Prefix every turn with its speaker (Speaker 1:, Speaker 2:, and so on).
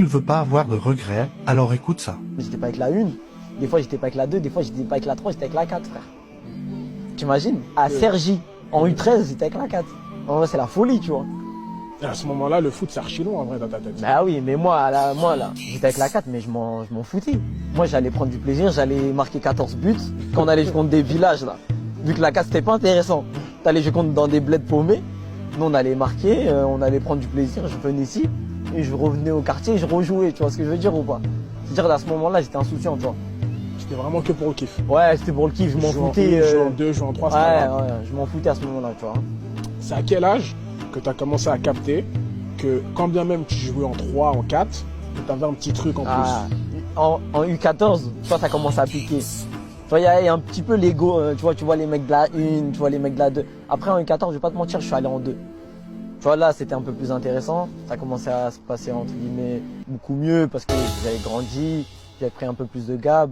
Speaker 1: Tu ne veux pas avoir de regrets, alors écoute ça.
Speaker 2: J'étais pas avec la 1, des fois j'étais pas avec la 2, des fois j'étais pas avec la 3, j'étais avec la 4, frère. T'imagines? À Cergy, en U13, j'étais avec la 4. En vrai, c'est la folie, tu vois.
Speaker 3: Et à ce moment-là, le foot, c'est archi long en vrai dans ta tête.
Speaker 2: Bah oui, mais moi, là, j'étais avec la 4, mais je m'en foutais. Moi, j'allais prendre du plaisir, j'allais marquer 14 buts quand on allait jouer contre des villages, là. Vu que la 4, c'était pas intéressant. T'allais jouer contre dans des bleds paumés. Nous, on allait marquer, on allait prendre du plaisir, je venais ici, et je revenais au quartier et je rejouais, tu vois ce que je veux dire ou pas? C'est-à-dire, à ce moment-là, j'étais insouciant, tu vois.
Speaker 3: C'était vraiment que pour le kiff.
Speaker 2: Ouais, c'était pour le kiff, je m'en foutais.
Speaker 3: Jouer en 2, jouer en 3,
Speaker 2: Ouais, je m'en foutais à ce moment-là, tu vois.
Speaker 3: C'est à quel âge que tu as commencé à capter que quand bien même tu jouais en 3, en 4, tu avais un petit truc en plus?
Speaker 2: En U14, toi, t'as commencé à piquer. Tu vois, il y a un petit peu l'ego, tu vois les mecs de la 1, tu vois les mecs de la 2. Après, en U14, je vais pas te mentir, je suis allé en 2. Tu vois, là, c'était un peu plus intéressant. Ça commençait à se passer, entre guillemets, beaucoup mieux parce que j'avais grandi, j'avais pris un peu plus de gab.